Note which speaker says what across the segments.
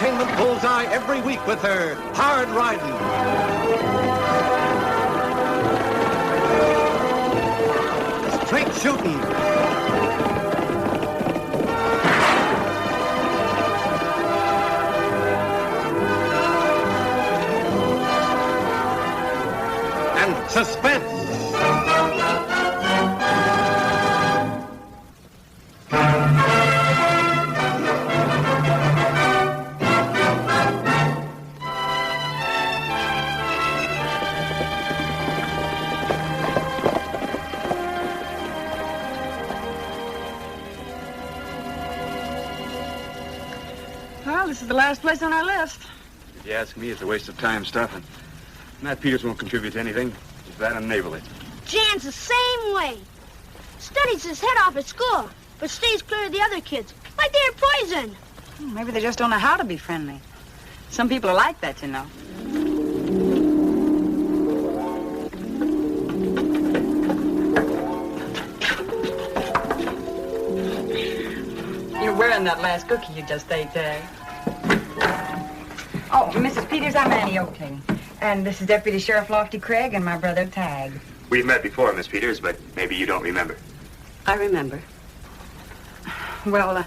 Speaker 1: entertainment bullseye every week with her hard riding. Straight shooting. And suspense.
Speaker 2: This is the last place on our list.
Speaker 3: If you ask me, it's a waste of time stuffing. Matt Peters won't contribute to anything. Just that and neighborly.
Speaker 4: Jan's the same way. Studies his head off at school, but stays clear of the other kids. Like they're poison.
Speaker 2: Maybe they just don't know how to be friendly. Some people are like that, you know. You're wearing that last cookie you just ate, Tagg. Oh, Mrs. Peters, I'm Annie Oakley. And this is Deputy Sheriff Lofty Craig and my brother, Tagg.
Speaker 3: We've met before, Miss Peters, but maybe you don't remember.
Speaker 5: I remember.
Speaker 2: Well,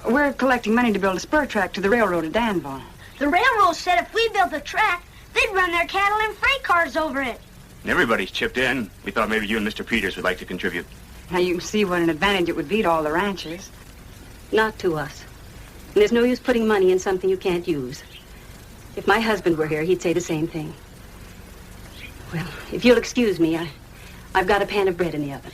Speaker 2: we're collecting money to build a spur track to the railroad at Danville.
Speaker 4: The railroad said if we built a track, they'd run their cattle and freight cars over it.
Speaker 3: Everybody's chipped in. We thought maybe you and Mr. Peters would like to contribute.
Speaker 2: Now, you can see what an advantage it would be to all the ranchers.
Speaker 5: Not to us. And there's no use putting money in something you can't use. If my husband were here, he'd say the same thing. Well, if you'll excuse me, I've got a pan of bread in the oven.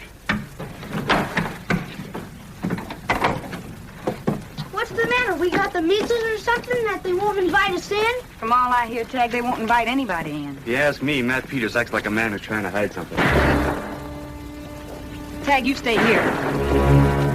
Speaker 4: What's the matter? We got the measles or something that they won't invite us in?
Speaker 2: From all I hear, Tagg, they won't invite anybody in.
Speaker 3: If you ask me, Matt Peters acts like a man who's trying to hide something.
Speaker 2: Tagg, you stay here.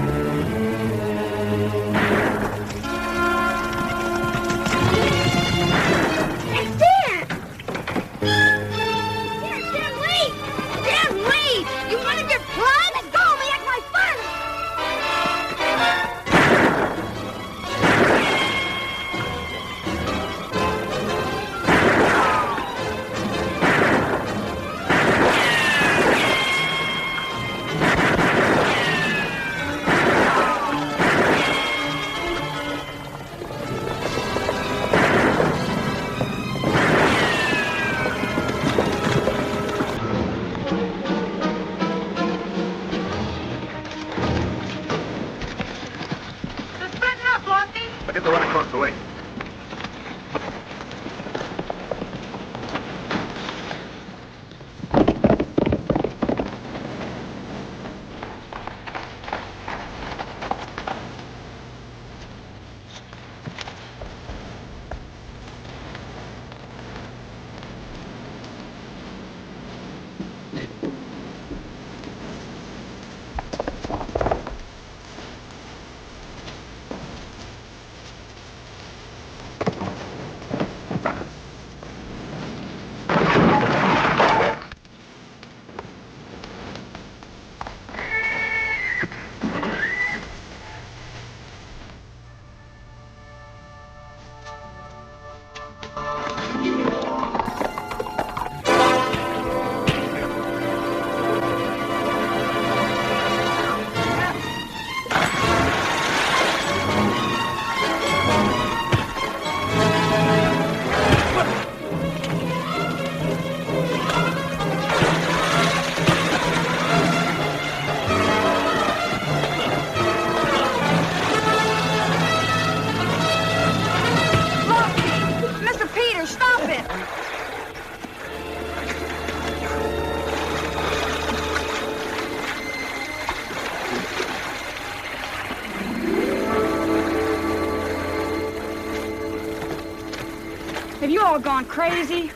Speaker 2: Have you all gone crazy?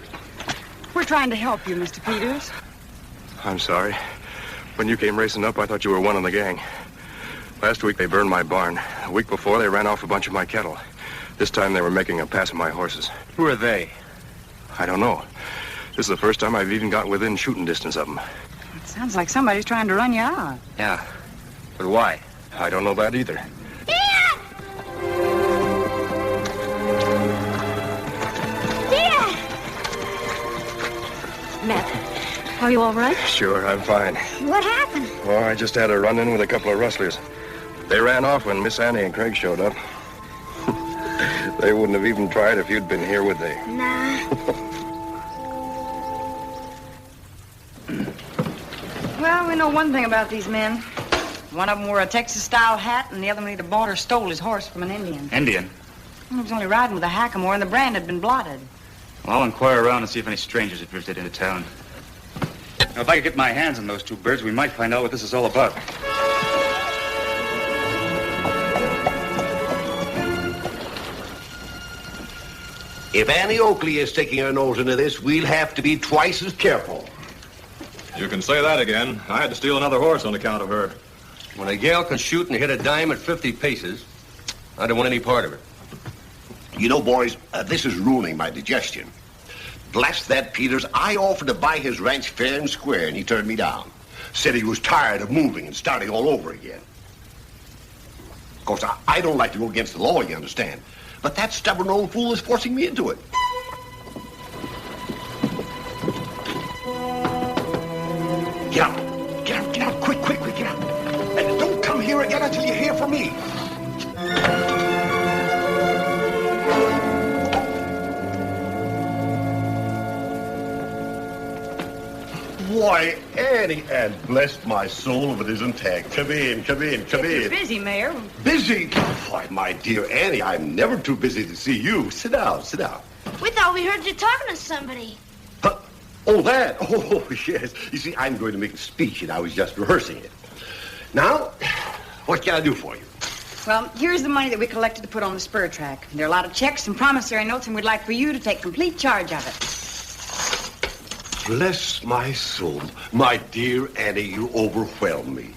Speaker 2: We're trying to help you, Mr. Peters.
Speaker 6: I'm sorry. When you came racing up, I thought you were one of the gang. Last week, they burned my barn. A week before, they ran off a bunch of my cattle. This time, they were making a pass of my horses.
Speaker 3: Who are they?
Speaker 6: I don't know. This is the first time I've even gotten within shooting distance of them.
Speaker 2: It sounds like somebody's trying to run you out.
Speaker 3: Yeah. But why?
Speaker 6: I don't know that either.
Speaker 4: Dad!
Speaker 5: Are you all right?
Speaker 6: Sure, I'm fine.
Speaker 4: What happened?
Speaker 6: Oh, I just had a run-in with a couple of rustlers. They ran off when Miss Annie and Craig showed up. They wouldn't have even tried if you'd been here, would they?
Speaker 4: Nah.
Speaker 2: Well, we know one thing about these men. One of them wore a Texas-style hat, and the other one either bought or stole his horse from an Indian.
Speaker 3: Indian?
Speaker 2: Well, he was only riding with a hackamore, and the brand had been blotted.
Speaker 3: Well, I'll inquire around and see if any strangers have drifted into town. Now, if I could get my hands on those two birds, we might find out what this is all about.
Speaker 1: If Annie Oakley is sticking her nose into this, we'll have to be twice as careful.
Speaker 6: You can say that again. I had to steal another horse on account of her.
Speaker 7: When a gal can shoot and hit a dime at 50 paces, I don't want any part of it.
Speaker 1: You know, boys, this is ruining my digestion. Bless that Peters, I offered to buy his ranch fair and square, and he turned me down. Said he was tired of moving and starting all over again. Of course, I don't like to go against the law, you understand. But that stubborn old fool is forcing me into it. Get out. Get out. Quick, get out. And don't come here again until you hear from me. Why, Annie, and bless my soul if it isn't Tagg. Come in.
Speaker 2: You're busy, Mayor.
Speaker 1: Busy? Why, my dear Annie, I'm never too busy to see you. Sit down.
Speaker 4: We thought we heard you talking to somebody.
Speaker 1: Oh, that? Oh, yes. You see, I'm going to make a speech, and I was just rehearsing it. Now, what can I do for you?
Speaker 2: Well, here's the money that we collected to put on the spur track. There are a lot of checks and promissory notes, and we'd like for you to take complete charge of it.
Speaker 1: Bless my soul. My dear Annie, you overwhelm me.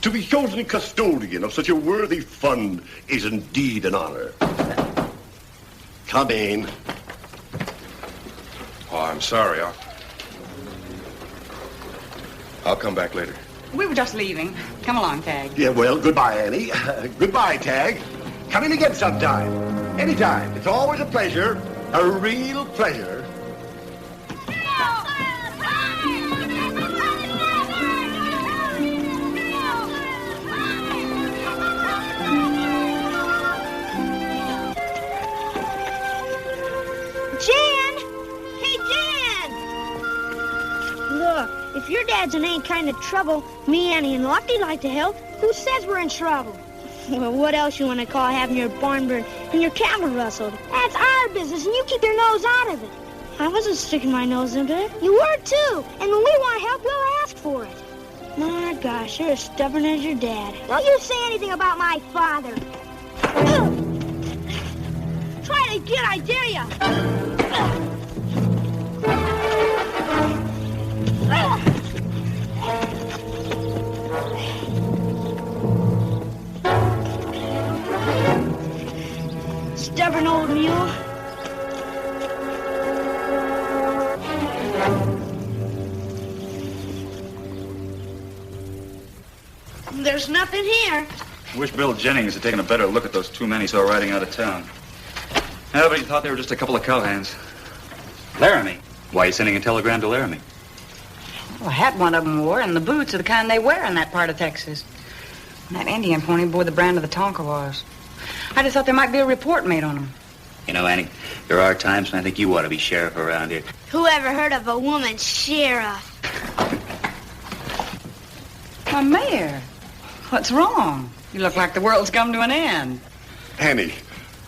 Speaker 1: To be chosen custodian of such a worthy fund is indeed an honor. Come in.
Speaker 6: Oh, I'm sorry. I'll come back later.
Speaker 2: We were just leaving. Come along, Tagg.
Speaker 1: Yeah, well, goodbye, Annie. Goodbye, Tagg. Come in again sometime. Anytime. It's always a pleasure. A real pleasure.
Speaker 4: If your dad's in any kind of trouble, me, Annie, and Lofty like to help. Who says we're in trouble? Well, what else you want to call having your barn burned and your cattle rustled? That's our business, and you keep your nose out of it. I wasn't sticking my nose into it. You were, too. And when we want help, we'll ask for it. My gosh, you're as stubborn as your dad. Don't you say anything about my father. Try it again, I dare you. Stubborn old mule. There's nothing here.
Speaker 3: I wish Bill Jennings had taken a better look at those two men he saw riding out of town. Everybody thought they were just a couple of cowhands. Laramie. Why are you sending a telegram to Laramie?
Speaker 2: Well, the hat one of them wore, and the boots are the kind they wear in that part of Texas. And that Indian pony bore the brand of the Tonkawas. I just thought there might be a report made on them.
Speaker 8: You know, Annie, there are times when I think you ought to be sheriff around here.
Speaker 4: Who ever heard of a woman sheriff?
Speaker 2: Why, Mayor, what's wrong? You look like the world's come to an end.
Speaker 1: Annie,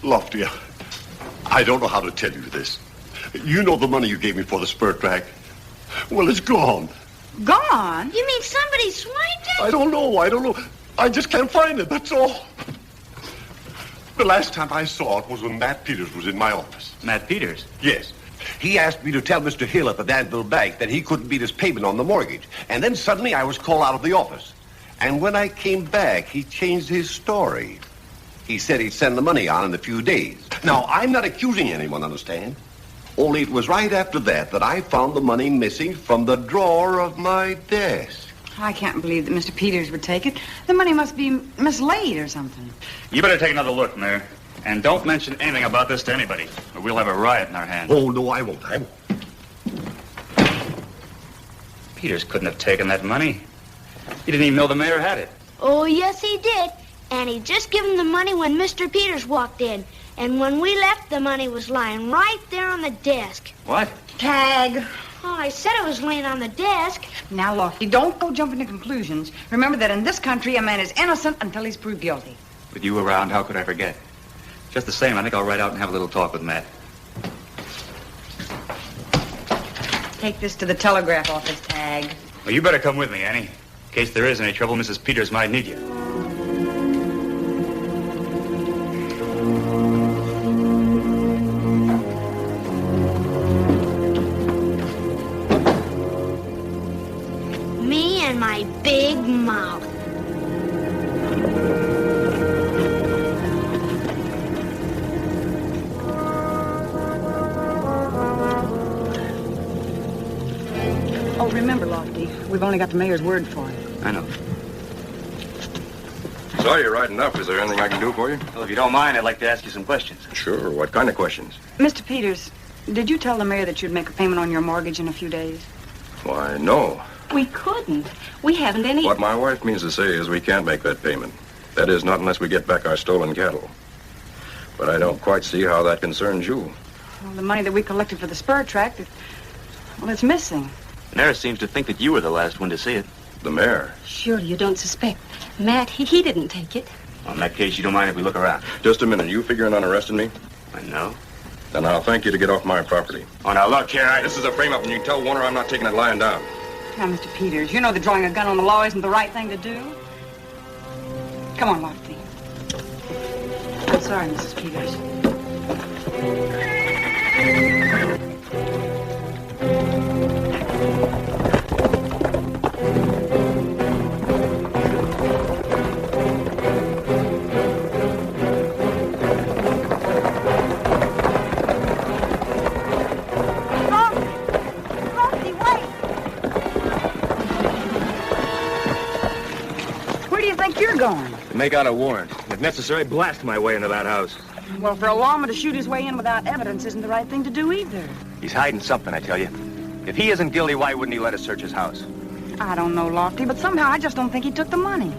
Speaker 1: Lofty, I don't know how to tell you this. You know the money you gave me for the spur track? Well, it's gone.
Speaker 2: Gone?
Speaker 4: You mean somebody swiped it?
Speaker 1: I don't know. I just can't find it, that's all. The last time I saw it was when Matt Peters was in my office.
Speaker 3: Matt Peters?
Speaker 1: Yes. He asked me to tell Mr. Hill at the Danville Bank that he couldn't beat his payment on the mortgage. And then suddenly I was called out of the office. And when I came back, he changed his story. He said he'd send the money on in a few days. Now, I'm not accusing anyone, understand? Only it was right after that I found the money missing from the drawer of my desk.
Speaker 2: I can't believe that Mr. Peters would take it. The money must be mislaid or something.
Speaker 3: You better take another look, Mayor. And don't mention anything about this to anybody, or we'll have a riot in our hands.
Speaker 1: Oh, no, I won't.
Speaker 3: Peters couldn't have taken that money. He didn't even know the mayor had it.
Speaker 4: Oh, yes, he did. And he just gave him the money when Mr. Peters walked in. And when we left, the money was lying right there on the desk.
Speaker 3: What?
Speaker 2: Tagg.
Speaker 4: Oh, I said it was laying on the desk.
Speaker 2: Now, Lofty, don't go jumping to conclusions. Remember that in this country, a man is innocent until he's proved guilty.
Speaker 3: With you around, how could I forget? Just the same, I think I'll ride out and have a little talk with Matt.
Speaker 2: Take this to the telegraph office, Tagg.
Speaker 3: Well, you better come with me, Annie. In case there is any trouble, Mrs. Peters might need you.
Speaker 4: Me and my big mouth.
Speaker 2: Oh, remember, Lofty, we've only got the mayor's word for it.
Speaker 3: I know.
Speaker 6: So you're right enough. Is there anything I can do for you?
Speaker 3: Well, if you don't mind, I'd like to ask you some questions.
Speaker 6: Sure. What kind of questions?
Speaker 2: Mr. Peters, did you tell the mayor that you'd make a payment on your mortgage in a few days?
Speaker 6: Why, no.
Speaker 5: We couldn't. We haven't any...
Speaker 6: What my wife means to say is we can't make that payment. That is, not unless we get back our stolen cattle. But I don't quite see how that concerns you.
Speaker 2: Well, the money that we collected for the spur tract, it's missing.
Speaker 8: The mayor seems to think that you were the last one to see it.
Speaker 6: The mayor.
Speaker 5: Surely you don't suspect. Matt, he didn't take it.
Speaker 8: Well, in that case, you don't mind if we look around?
Speaker 6: Just a minute. You figuring on arresting me?
Speaker 8: I know.
Speaker 6: Then I'll thank you to get off my property.
Speaker 8: Oh, now look here,
Speaker 6: This is a frame-up, and you can tell Warner I'm not taking it lying down.
Speaker 2: Now, Mr. Peters, you know that drawing a gun on the law isn't the right thing to do. Come on, Lofty. I'm sorry, Mrs. Peters. Going?
Speaker 6: Make out a warrant. If necessary, blast my way into that house.
Speaker 2: Well, for a lawman to shoot his way in without evidence isn't the right thing to do either.
Speaker 8: He's hiding something, I tell you. If he isn't guilty, why wouldn't he let us search his house?
Speaker 2: I don't know, Lofty, but somehow I just don't think he took the money.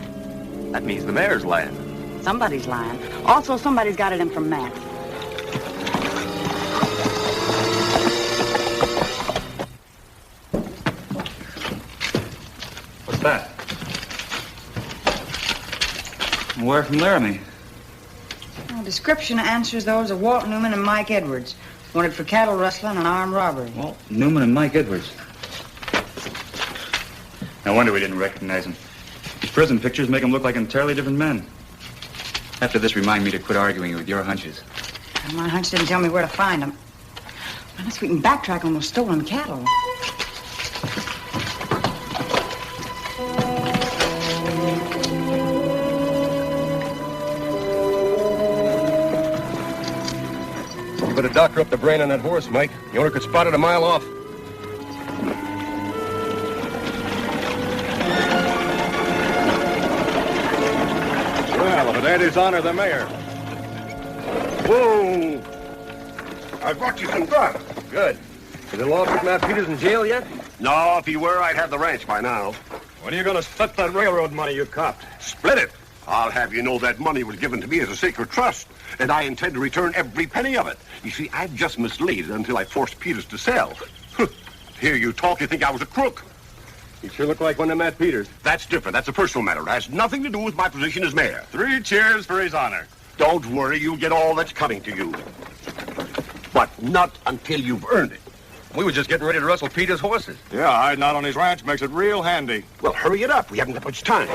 Speaker 8: That means the mayor's lying.
Speaker 2: Somebody's lying. Also, somebody's got it in from Matt.
Speaker 3: What's that? Where from Laramie?
Speaker 2: Well, description answers those of Walt Newman and Mike Edwards. Wanted for cattle rustling and armed robbery.
Speaker 3: Walt Newman and Mike Edwards. No wonder we didn't recognize him. These prison pictures make them look like entirely different men. After this, remind me to quit arguing with your hunches.
Speaker 2: Well, my hunch didn't tell me where to find them. Unless we can backtrack on those stolen cattle.
Speaker 7: You better doctor up the brain on that horse, Mike. The owner could spot it a mile off. Well, if it ain't his honor, the mayor. Whoa! I brought you some grub. Good. Is the law put Matt Peters in jail yet?
Speaker 1: No, if he were, I'd have the ranch by now.
Speaker 6: When are you going to split that railroad money you copped?
Speaker 1: Split it. I'll have you know that money was given to me as a sacred trust, and I intend to return every penny of it. You see, I've just mislaid it until I forced Peters to sell. Hear you talk, you think I was a crook.
Speaker 7: You sure look like one of Matt Peters.
Speaker 1: That's different. That's a personal matter. It has nothing to do with my position as mayor.
Speaker 7: 3 cheers for his honor.
Speaker 1: Don't worry, you'll get all that's coming to you. But not until you've earned it.
Speaker 7: We were just getting ready to rustle Peters' horses. Yeah, hiding out on his ranch makes it real handy.
Speaker 1: Well, hurry it up. We haven't got much time.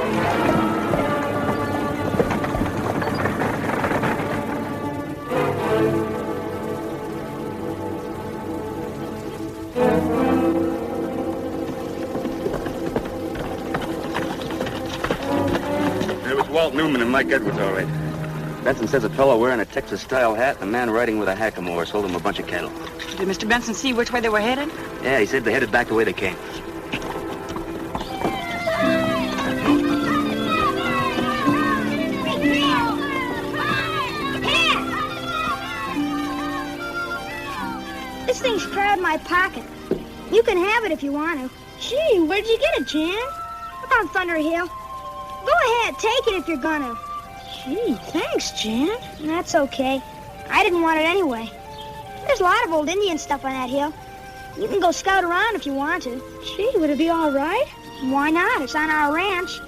Speaker 8: There was Walt Newman and Mike Edwards, all right. Benson says a fellow wearing a Texas-style hat and a man riding with a hackamore sold him a bunch of cattle.
Speaker 2: Did Mr. Benson see which way they were headed?
Speaker 8: Yeah, he said they headed back the way they came.
Speaker 4: This thing's crowded my pocket. You can have it if you want to. Gee, where'd you get it, Jan? Up on Thunder Hill. Go ahead, take it if you're gonna. Gee, thanks, Jan. That's okay. I didn't want it anyway. There's a lot of old Indian stuff on that hill. You can go scout around if you want to. Gee, would it be all right? Why not? It's on our ranch.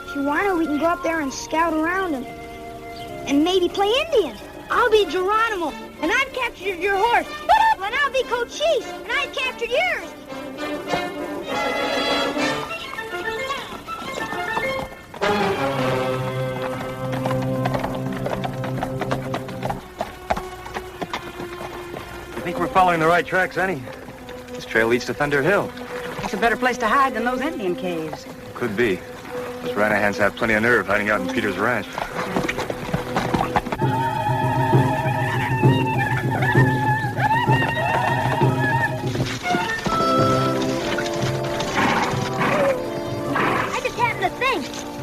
Speaker 4: If you want to, we can go up there and scout around and maybe play Indian. I'll be Geronimo, and I've captured your horse. And I'll be Cochise, and I've captured yours.
Speaker 3: You think we're following the right tracks, Annie? This trail leads to Thunder Hill.
Speaker 2: That's a better place to hide than those Indian caves.
Speaker 3: Could be. Those Ranahans have plenty of nerve hiding out in Peter's ranch.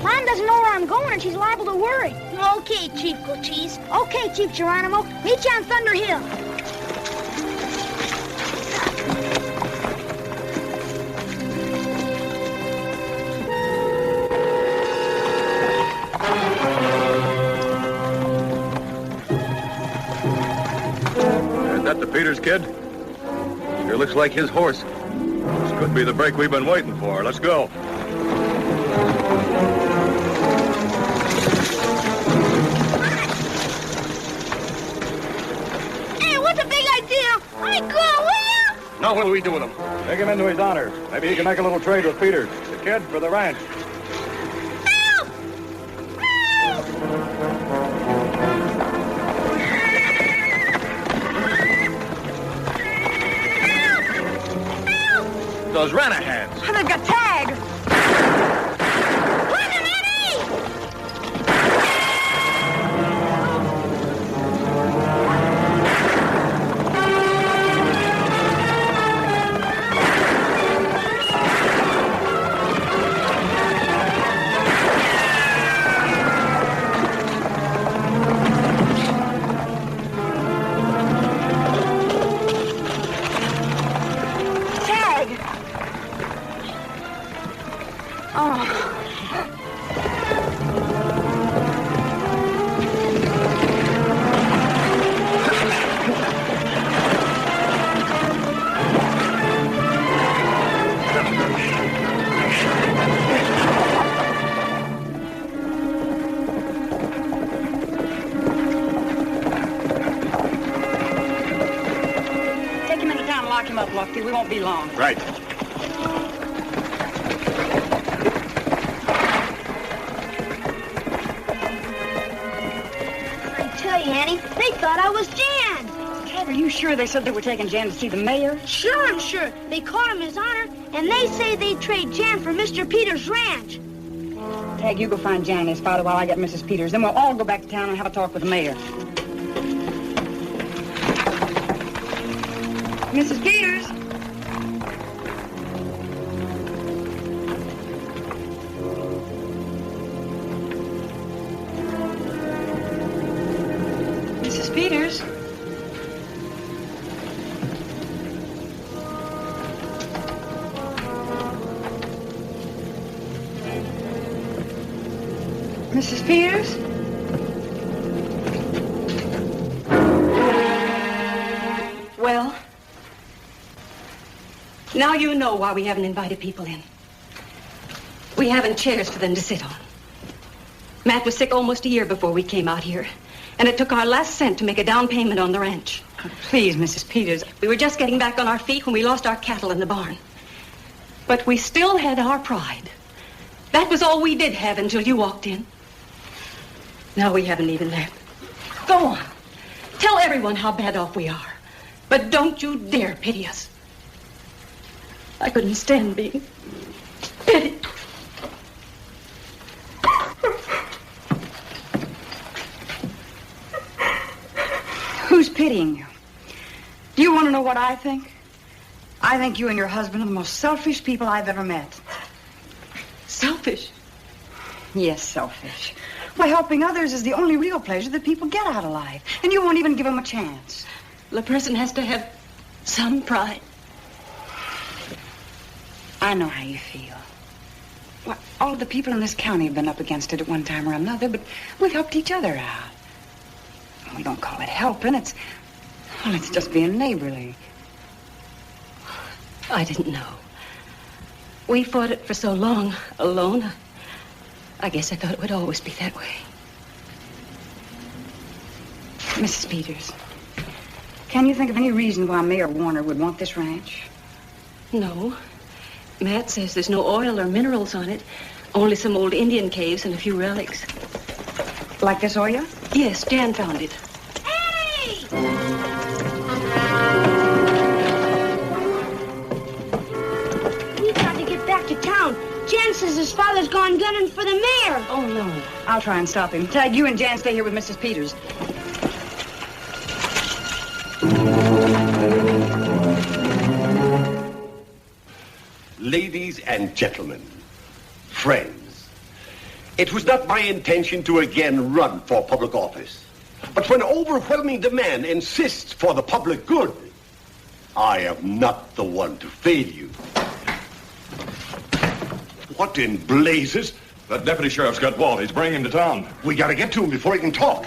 Speaker 4: Mom doesn't know where I'm going, and she's liable to worry. Okay, Chief Cochise. Okay, Chief Geronimo. Meet you on Thunder Hill.
Speaker 6: Is that the Peters kid? Sure looks like his horse. This could be the break we've been waiting for. Let's go. Now what do we do with him?
Speaker 7: Take him into his honor. Maybe he can make a little trade with Peters. The kid for the ranch.
Speaker 4: Help! Help! Help!
Speaker 6: Those Ranahans.
Speaker 2: Oh, they've got Tagg.
Speaker 4: Run him, Eddie!
Speaker 2: Lock him up, Oakley. We won't be long.
Speaker 6: Right.
Speaker 4: I tell you, Annie, they thought I was Jan.
Speaker 2: Tagg, are you sure they said they were taking Jan to see the mayor?
Speaker 4: Sure, I'm sure. They called him his honor, and they say they'd trade Jan for Mr. Peters' ranch.
Speaker 2: Tagg, you go find Jan and his father while I get Mrs. Peters. Then we'll all go back to town and have a talk with the mayor. Mrs. Peters. Mrs. Peters. Mrs. Peters?
Speaker 5: Well, now you know why we haven't invited people in. We haven't chairs for them to sit on. Matt was sick almost a year before we came out here, and it took our last cent to make a down payment on the ranch.
Speaker 2: Oh, please, Mrs. Peters.
Speaker 5: We were just getting back on our feet when we lost our cattle in the barn. But we still had our pride. That was all we did have until you walked in. Now we haven't even that. Go on. Tell everyone how bad off we are. But don't you dare pity us. I couldn't stand being pitied.
Speaker 2: Who's pitying you? Do you want to know what I think? I think you and your husband are the most selfish people I've ever met.
Speaker 5: Selfish?
Speaker 2: Yes, selfish. Why, helping others is the only real pleasure that people get out of life. And you won't even give them a chance.
Speaker 5: The person has to have some pride.
Speaker 2: I know how you feel. Well, all of the people in this county have been up against it at one time or another, but we've helped each other out. We don't call it helping. It's just being neighborly.
Speaker 5: I didn't know. We fought it for so long, alone. I guess I thought it would always be that way.
Speaker 2: Mrs. Peters, can you think of any reason why Mayor Warner would want this ranch?
Speaker 5: No. Matt says there's no oil or minerals on it. Only some old Indian caves and a few relics.
Speaker 2: Like this oil?
Speaker 5: Yes, Jan found it.
Speaker 4: Hey! We've got to get back to town. Jan says his father's gone gunning for the mayor.
Speaker 2: Oh, no. I'll try and stop him. Tagg, you and Jan stay here with Mrs. Peters.
Speaker 1: Ladies and gentlemen, friends, it was not my intention to again run for public office. But when overwhelming demand insists for the public good, I am not the one to fail you. What in blazes?
Speaker 6: That deputy sheriff's got Walt. He's bringing him to town.
Speaker 1: We gotta get to him before he can talk.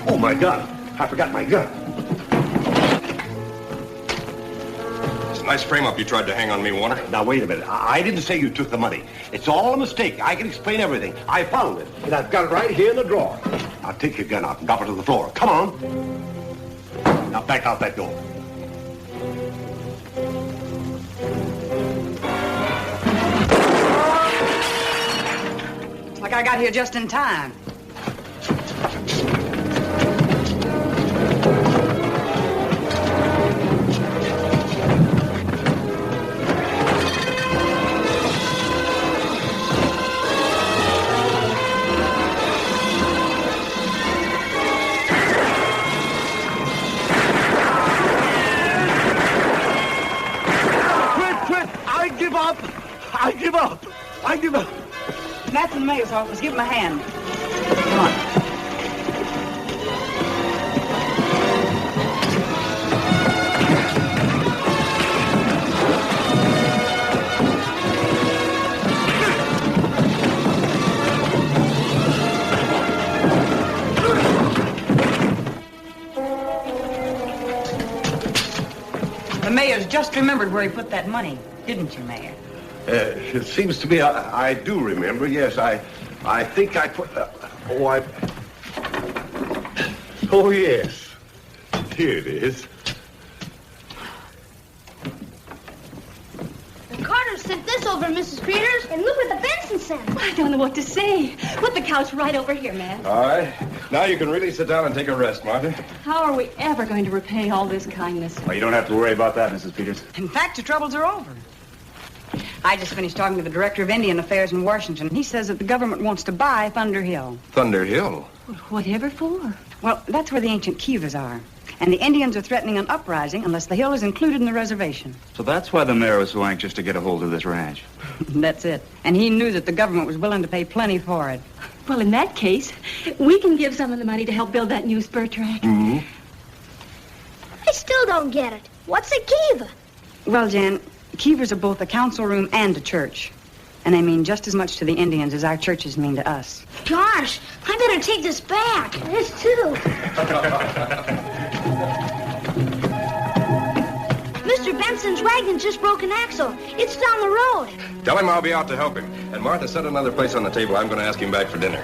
Speaker 1: Oh, my gun. I forgot my gun.
Speaker 6: It's a nice frame-up you tried to hang on me, Warner.
Speaker 1: Now, wait a minute. I didn't say you took the money. It's all a mistake. I can explain everything. I found it, and I've got it right here in the drawer. Now, take your gun out and drop it to the floor. Come on. Now, back out that door.
Speaker 2: Like I got here just in time.
Speaker 1: I give up.
Speaker 2: Matt's in the mayor's office. Give him a hand. Come on. The mayor's just remembered where he put that money, didn't you, Mayor?
Speaker 1: It seems to me I do remember. Yes, I think I put... Oh, yes. Here it is.
Speaker 4: The Carter sent this over, Mrs. Peters, and look what the Benson sent.
Speaker 5: I don't know what to say. Put the couch right over here, Matt.
Speaker 6: All right. Now you can really sit down and take a rest, Martha.
Speaker 5: How are we ever going to repay all this kindness?
Speaker 3: Well, you don't have to worry about that, Mrs. Peters.
Speaker 2: In fact, the troubles are over. I just finished talking to the director of Indian Affairs in Washington. He says that the government wants to buy Thunder Hill.
Speaker 6: Thunder Hill?
Speaker 5: Well, whatever for?
Speaker 2: Well, that's where the ancient Kivas are. And the Indians are threatening an uprising unless the hill is included in the reservation.
Speaker 3: So that's why the mayor was so anxious to get a hold of this ranch.
Speaker 2: That's it. And he knew that the government was willing to pay plenty for it.
Speaker 5: Well, in that case, we can give some of the money to help build that new spur track.
Speaker 6: Mm-hmm.
Speaker 4: I still don't get it. What's a kiva?
Speaker 2: Well, Jan, Kivas are both a council room and a church. And they mean just as much to the Indians as our churches mean to us.
Speaker 4: Gosh, I better take this back. This, too. Mr. Benson's wagon just broke an axle. It's down the road.
Speaker 6: Tell him I'll be out to help him. And Martha, set another place on the table. I'm going to ask him back for dinner.